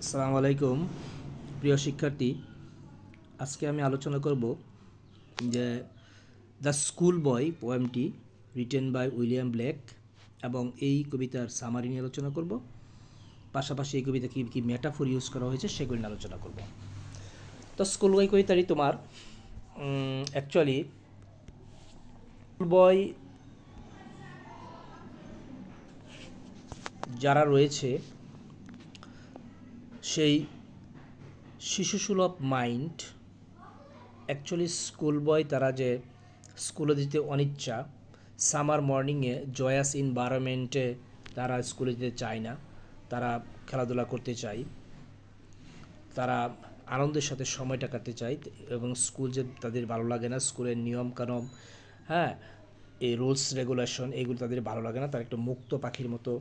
আসসালামু আলাইকুম প্রিয় শিক্ষার্থী। আজকে আমি আলোচনা করব যে দ্য স্কুল বয় পোয়েমটি রিটেন বাই উইলিয়াম ব্লেক এবং এই কবিতার সামারি নিয়ে আলোচনা করব। পাশাপাশি এই কবিতা কী কী মেটাফোর ইউজ করা হয়েছে সেগুলি নিয়ে আলোচনা করব। তো স্কুল বয় কবিতাটি তোমার অ্যাকচুয়ালি স্কুল বয় যারা রয়েছে সেই শিশুসুলভ মাইন্ড, অ্যাকচুয়ালি স্কুল বয় তারা যে স্কুলে যেতে অনিচ্ছা, সামার মর্নিংয়ে জয়াস এনভায়রনমেন্টে তারা স্কুলে যেতে চায় না, তারা খেলাধুলা করতে চায়, তারা আনন্দের সাথে সময়টা কাটাতে চায় এবং স্কুল যে তাদের ভালো লাগে না, স্কুলের নিয়মকানুন, হ্যাঁ, এই রুলস রেগুলেশন এগুলো তাদের ভালো লাগে না, তারা একটা মুক্ত পাখির মতো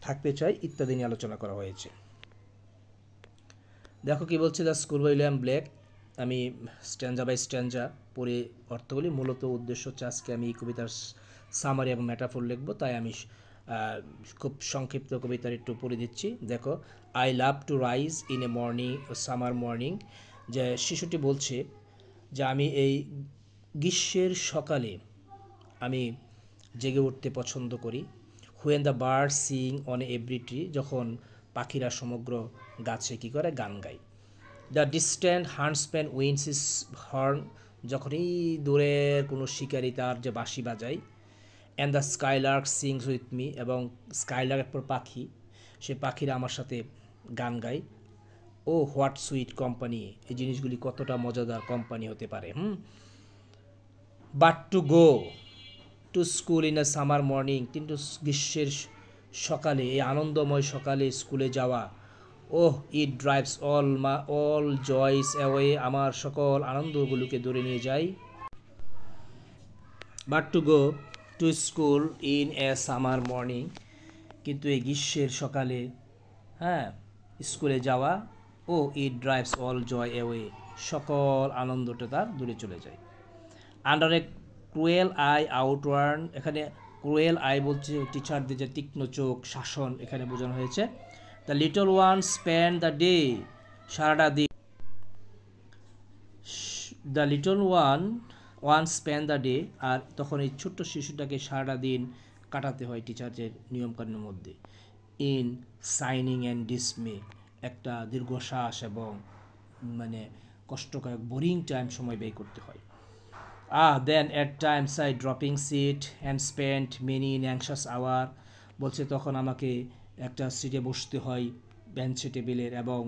থাকতে চায় ইত্যাদি নিয়ে আলোচনা করা হয়েছে। দেখো কি বলছে the school boy William Blake. আমি স্ট্যাঞ্জা বাই স্ট্যাঞ্জা পড়ে অর্থগুলি, মূলত উদ্দেশ্য হচ্ছে আজকে আমি এই কবিতার সামারি এবং মেটাফোর লিখব, তাই আমি খুব সংক্ষিপ্ত কবিতার একটু পড়ে দিচ্ছি। দেখো, I love to rise in a morning, summer morning, যে শিশুটি বলছে যে আমি এই গ্রীষ্মের সকালে আমি জেগে উঠতে পছন্দ করি। When the bird sing on every tree, যখন পাখিরা সমগ্র গাছে কী করে, গান গায়। The distant huntsman winds his horn, যখন এই দূরের কোনো শিকারি তার যে বাঁশি বাজায়। And the skylark sings with me, এবং স্কাইলার্ক পর পাখি, সে পাখিরা আমার সাথে গান গায়। ও হোয়াট সুইট কোম্পানি, এই জিনিসগুলি কতটা মজাদার কোম্পানি হতে পারে। But two go to school in a summer morning, কিন্তু গ্রীষ্মের সকালে, এই আনন্দময় সকালে স্কুলে যাওয়া, ওহ ইট ড্রাইভস অল জয়স অ্যাওয়ে, আমার সকল আনন্দগুলোকে দূরে নিয়ে যায়। But two go to school in a summer morning, কিন্তু এই গ্রীষ্মের সকালে, হ্যাঁ, স্কুলে যাওয়া, ও ইট ড্রাইভস অল জয় অ্যাওয়ে, সকল আনন্দটা তার দূরে চলে যায়। আন্ডার এ ক্রুয়েল আই আউটওয়ার্ন, এখানে ক্রুয়েল আই বলছে টিচারদের যে তীক্ষ্ণ চোখ, শাসন এখানে বোঝানো হয়েছে। The little one spend the day, সারাটা দিন, the little one spend the day, আর তখন এই ছোট্ট শিশুটাকে সারাটা দিন কাটাতে হয় টিচারদের নিয়মকানুনের মধ্যে। ইন সাইনিং অ্যান্ড ডিসমে, একটা দীর্ঘশ্বাস এবং মানে কষ্টকর বোরিং টাইম সময় ব্যয় করতে হয়। Then at times I drooping sit and spend many in anxious hour, বলছে তখন আমাকে একটা সিটে বসতে হয়, বেঞ্চে টেবিলের, এবং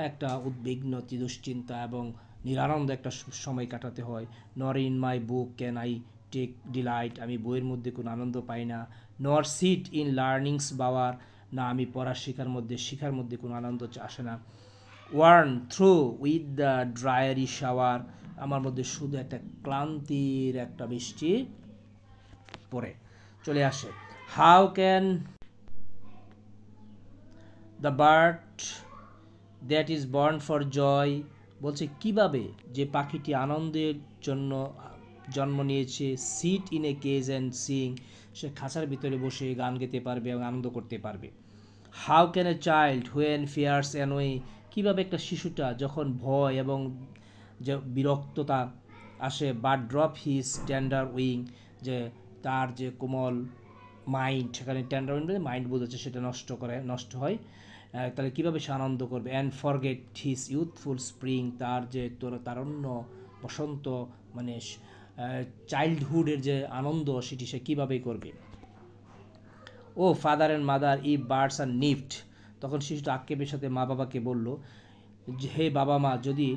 একটা উদ্বিগ্ন দুশ্চিন্তা এবং নিরানন্দ একটা সময় কাটাতে হয়। Nor in my book can I take delight, আমি বইয়ের মধ্যে কোনো আনন্দ পাই না। নর সিট ইন লার্নিংস বাওয়ার, না আমি শিখার মধ্যে কোনো আনন্দ আসে না। Worn through with the dreary shower, আমার মধ্যে শুধু একটা ক্লান্তির একটা বৃষ্টি পড়ে চলে আসে। How can the bird that is born for joy, বলছে কিভাবে যে পাখিটি আনন্দের জন্য জন্ম নিয়েছে, sit in a cage and sing, সে খাঁচার ভিতরে বসে গান গেতে পারবে এবং আনন্দ করতে পারবে। How can a child when fears annoy, কীভাবে একটা শিশুটা যখন ভয় এবং যে বিরক্ততা আসে, but drop his tender wing, যে তার যে কোমল মাইন্ড, সেখানে টেন্ডার উইং বলে মাইন্ড বোঝাচ্ছে, সেটা নষ্ট হয়, তাহলে কীভাবে সে আনন্দ করবে। And forget his youthful spring, তার যে তারুণ্য বসন্ত মানে চাইল্ডহুডের যে আনন্দ সেটি সে কীভাবেই করবে। O father and mother if birds are nipped, তখন শিশুটা আক্ষেপের সাথে মা বাবাকে বলল, হে বাবা মা, যদি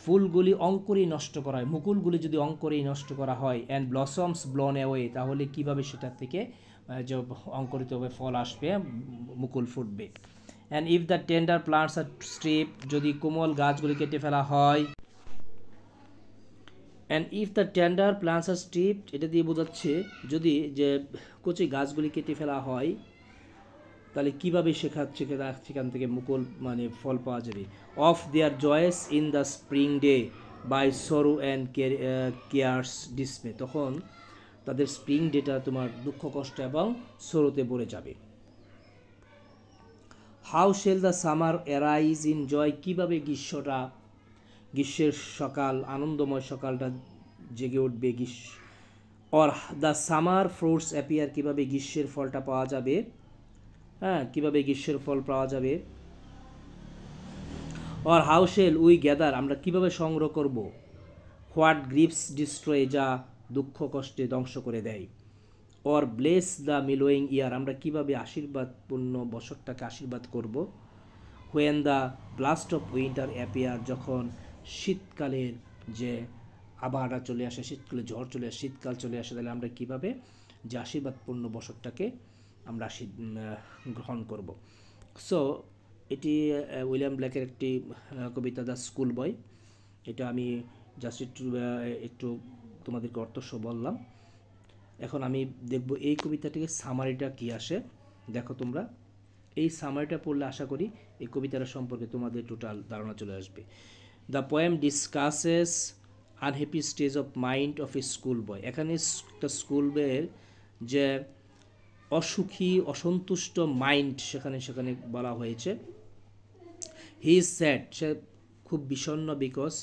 ফুলগুলি অঙ্কুরেই নষ্ট করা হয়, মুকুলগুলি যদি অঙ্কুরেই নষ্ট করা হয়, অ্যান্ড ব্লসমস ব্লোন অ্যাওয়ে, তাহলে কীভাবে সেটার থেকে যে অঙ্কুরিত হবে ফল আসবে, মুকুল ফুটবে। And if the tender plants are strip, যদি কোমল গাছগুলি কেটে ফেলা হয়, and if the tender plants are strip, এটা দিয়ে বোঝাচ্ছে যদি যে কচি গাছগুলি কেটে ফেলা হয়, তাহলে কীভাবে সেখান থেকে মুকুল মানে ফল পাওয়া যাবে। Of their joys in the spring day by sorrow and cares dismay, তখন তাদের স্প্রিং ডেটা তোমার দুঃখ কষ্ট এবং সরোতে ভরে যাবে। How shall the summer arise in joy, কীভাবে গ্রীষ্মের সকাল, আনন্দময় সকালটা জেগে উঠবে, or the summer fruits appear, কীভাবে গ্রীষ্মের ফলটা পাওয়া যাবে, হ্যাঁ কীভাবে গ্রীষ্মের ফল পাওয়া যাবে। Or how shell we gather, আমরা কীভাবে সংগ্রহ করব, হোয়াট গ্রিপস ডিস্ট্রয়, যা দুঃখ কষ্টে ধ্বংস করে দেয়। অর ব্লেস দ্য মিলোয়িং ইয়ার, আমরা কীভাবে আশীর্বাদপূর্ণ বছরটাকে আশীর্বাদ করব। When the blast of winter appear, যখন শীতকালের যে আবহাওয়াটা চলে আসে, শীতকালে ঝড় চলে আসে, শীতকাল চলে আসে, তাহলে আমরা কীভাবে যে আশীর্বাদপূর্ণ বছরটাকে আমরা গ্রহণ করব। সো এটি উইলিয়াম ব্ল্যাকের একটি কবিতা, দ্য স্কুল বয়। এটা আমি জাস্ট একটু তোমাদেরকে অর্থসহ বললাম। এখন আমি দেখব এই কবিতা থেকে সামারিটা কী আসে। দেখো তোমরা এই সামারিটা পড়লে আশা করি এই কবিতাটা সম্পর্কে তোমাদের টোটাল ধারণা চলে আসবে। The poem discusses unhappy stage of mind of A school বয়। এখানে একটা স্কুল বয়ের যে অসুখী অসন্তুষ্ট মাইন্ড সেখানে বলা হয়েছে। হি ইজ স্যাড, সে খুব বিষণ্ণ, because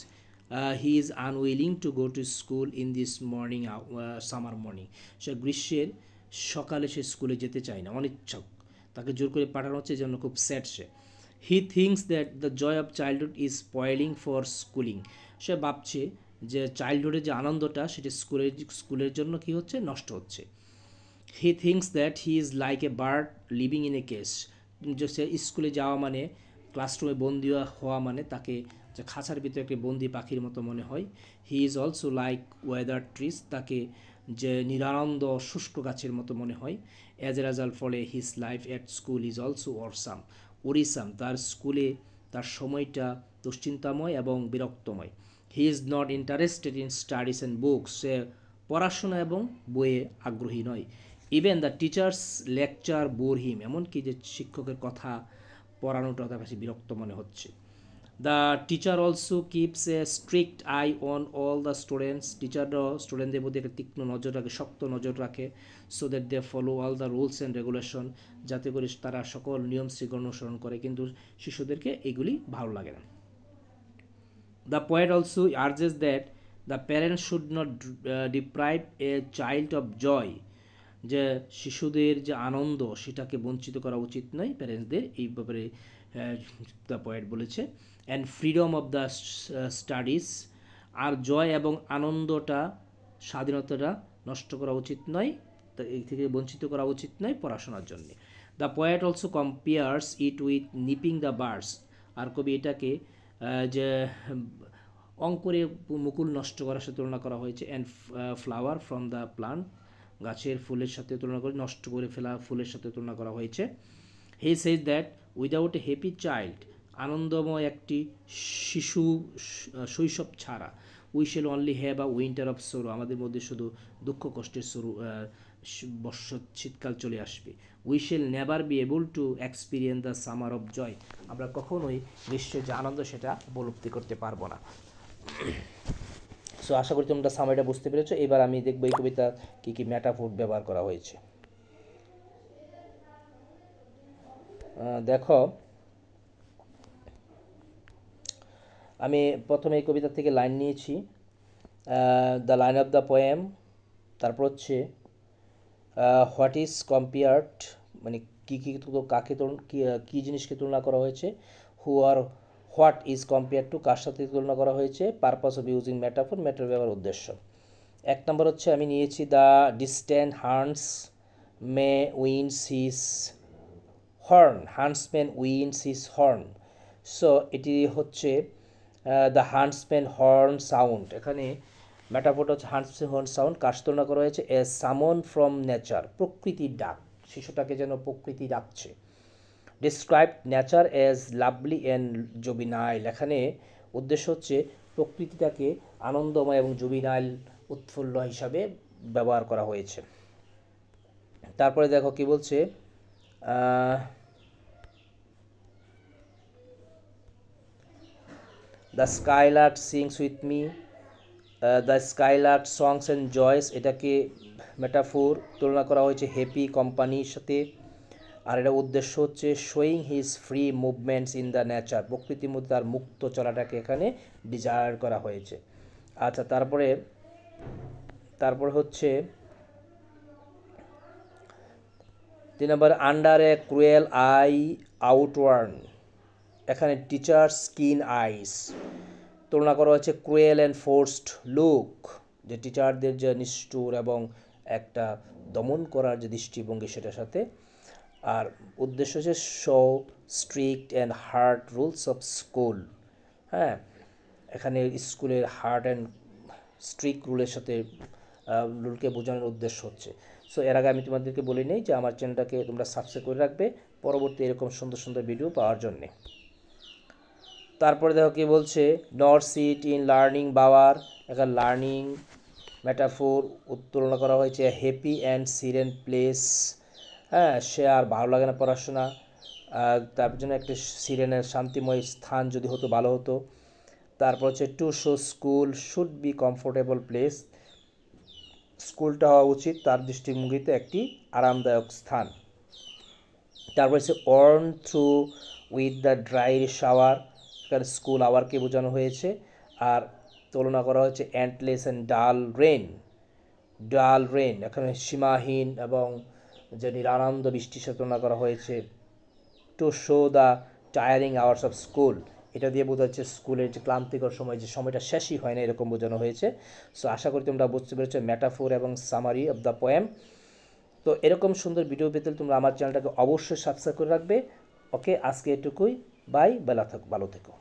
he is unwilling to go to school in this morning, summer morning. সে গ্রীষ্মের সকালে সে স্কুলে যেতে চায় না, অনিচ্ছুক, তাকে জোর করে পাঠানো হচ্ছে, জন্য খুব স্যাড সে। He thinks that the joy of childhood is spoiling for schooling, সে ভাবছে যে চাইল্ডহুডের যে আনন্দটা সেটা স্কুলের জন্য কি হচ্ছে, নষ্ট হচ্ছে। হি thinks that he is like a bird living in a case, যে সে স্কুলে যাওয়া মানে, ক্লাসরুমে বন্দি হওয়া মানে তাকে যে খাঁচার ভিতরে একটি বন্দি পাখির মতো মনে হয়। He is also like weather trees, তাকে যে নিরানন্দ শুষ্ক গাছের মতো মনে হয়। অ্যাজ এ রেজাল্ট, ফলে his life at school is also worrisome, তার স্কুলে তার সময়টা দুশ্চিন্তাময় এবং বিরক্তময়। He is not interested in studies and books, সে পড়াশোনা এবং বইয়ে আগ্রহী নয়। Even the teachers lecture bore him, এমনকি যে শিক্ষকের কথা পড়ানোটা তার কাছে বিরক্ত মনে হচ্ছে। The teacher also keeps a strict eye on all the students, টিচাররাও স্টুডেন্টদের মধ্যে একটা তীক্ষ্ণ নজর রাখে, শক্ত নজর রাখে। So that they follow all the rules and regulation, যাতে করে তারা সকল নিয়ম শৃঙ্খলা অনুসরণ করে, কিন্তু শিশুদেরকে এগুলি ভালো লাগে না। The poet also urges that the parents should not deprive a child of joy, যে শিশুদের যে আনন্দ সেটাকে বঞ্চিত করা উচিত নয় প্যারেন্টসদের, এই ব্যাপারে দ্য পোয়েট বলেছে। And freedom of the studies, আর জয় এবং আনন্দটা, স্বাধীনতাটা নষ্ট করা উচিত নয়, এই থেকে বঞ্চিত করা উচিত নয় পড়াশোনার জন্য। The poet also compares it with nipping the birds, আর কবি এটাকে যে অঙ্কুরে মুকুল নষ্ট করার সাথে তুলনা করা হয়েছে। And flower from the plant, গাছের ফুলের সাথে তুলনা করে, নষ্ট করে ফেলা ফুলের সাথে তুলনা করা হয়েছে। He says that without a happy child, আনন্দময় একটি শিশু শৈশব ছাড়া, we shall only have a winter of sorrow, আমাদের মধ্যে শুধু দুঃখ কষ্টের শীতকাল চলে আসবে। We shall never be able to experience the summer of joy, আমরা কখনোই গ্রীষ্মের যে আনন্দ সেটা উপলব্ধি করতে পারবো না। সো আশা করি তোমরা সামারিটা বুঝতে পেরেছো। এবার আমি দেখবো এই কবিতা কী কী মেটাফোর ব্যবহার করা হয়েছে। দেখো আমি প্রথমে এই কবিতা থেকে লাইন নিয়েছি, the line of the poem, তারপর হচ্ছে হোয়াট ইজ কম্পেয়ার্ড, মানে কাকে কী জিনিসকে তুলনা করা হয়েছে। হু আর হোয়াট ইজ কম্পেয়ার টু, কার সাথে তুলনা করা হয়েছে। Purpose of using metaphor, metaphor ব্যবহার উদ্দেশ্য। এক নম্বর হচ্ছে আমি নিয়েছি the distant হান্টসম্যান winds his horn, হান্টসম্যান winds his horn. So এটি হচ্ছে দ্য হান্টসম্যান হর্ন সাউন্ড, এখানে মেটাফোরটা হচ্ছে হান্টসম্যান হর্ন সাউন্ড, কার তুলনা করা হয়েছে। এ সামন ফ্রম নেচার, প্রকৃতির ডাক, শিশুটাকে যেন প্রকৃতি ডাকছে। Describe nature as lovely and juvenile, এখানে উদ্দেশ্য হচ্ছে প্রকৃতিটাকে আনন্দময় এবং জুবিনাইল উৎফুল্ল হিসাবে ব্যবহার করা হয়েছে। তারপরে দেখো কি বলছে, the skylark sings with me, the skylark songs and joys, এটাকে মেটাফোর তুলনা করা হয়েছে হ্যাপি কোম্পানির সাথে। আর এটা উদ্দেশ্য হচ্ছে showing his free movements in the nature, প্রকৃতির মধ্যে তার মুক্ত চলাটাকে এখানে ডিজায়ার করা হয়েছে। আচ্ছা, তারপরে হচ্ছে 3 নম্বর, আন্ডার এ ক্রুয়েল আই আউটওয়ার্ন, এখানে টিচার স্কিন আইস তুলনা করা হচ্ছে ক্রুয়েল অ্যান্ড ফোর্সড লুক, যে টিচারদের যে নিষ্ঠুর এবং একটা দমন করার যে দৃষ্টিভঙ্গি সেটার সাথে। আর উদ্দেশ্য হচ্ছে show strict and hard rules of school. হ্যাঁ, এখানে স্কুলের হার্ড অ্যান্ড স্ট্রিক্ট রুলের সাথে রুলকে বোঝানোর উদ্দেশ্য হচ্ছে। সো এর আগে আমি তোমাদেরকে বলে নিই যে আমার চ্যানেলটাকে তোমরা সাবস্ক্রাইব করে রাখবে পরবর্তী এরকম সুন্দর সুন্দর ভিডিও পাওয়ার জন্যে। তারপরে দেখো কি বলছে, নর সিট ইন লার্নিং বাওয়ার, এখানে লার্নিং মেটাফোর তুলনা করা হয়েছে হ্যাপি অ্যান্ড সিরেন প্লেস। হ্যাঁ, সে আর ভালো লাগে না পড়াশোনা, তার জন্য একটা সিরেনের শান্তিময় স্থান যদি হতো ভালো হতো। তারপর হচ্ছে to show school should be comfortable place, স্কুলটা হওয়া উচিত তার দৃষ্টিভঙ্গিতে একটি আরামদায়ক স্থান। তারপর হচ্ছে worn through with the dry shower, এখানে স্কুল আওয়ারকে বোঝানো হয়েছে। আর তুলনা করা হচ্ছে অ্যান্টলেস অ্যান্ড ডাল রেন, এখানে সীমাহীন এবং যে নিরানন্দ বৃষ্টির সাথে তুলনা করা হয়েছে। To show the tiring hours of school, এটা দিয়ে বোঝা যাচ্ছে স্কুলের যে ক্লান্তিকর সময়, যে সময়টা শেষই হয় না, এরকম বোঝানো হয়েছে। সো আশা করি তোমরা বুঝতে পেরেছো মেটাফোর এবং সামারি অফ দ্য পোয়েম। তো এরকম সুন্দর ভিডিও পেতে তোমরা আমার চ্যানেলটাকে অবশ্যই সাবস্ক্রাইব করে রাখবে। ওকে, আজকে এটুকুই, বাই, ভালো থেকো।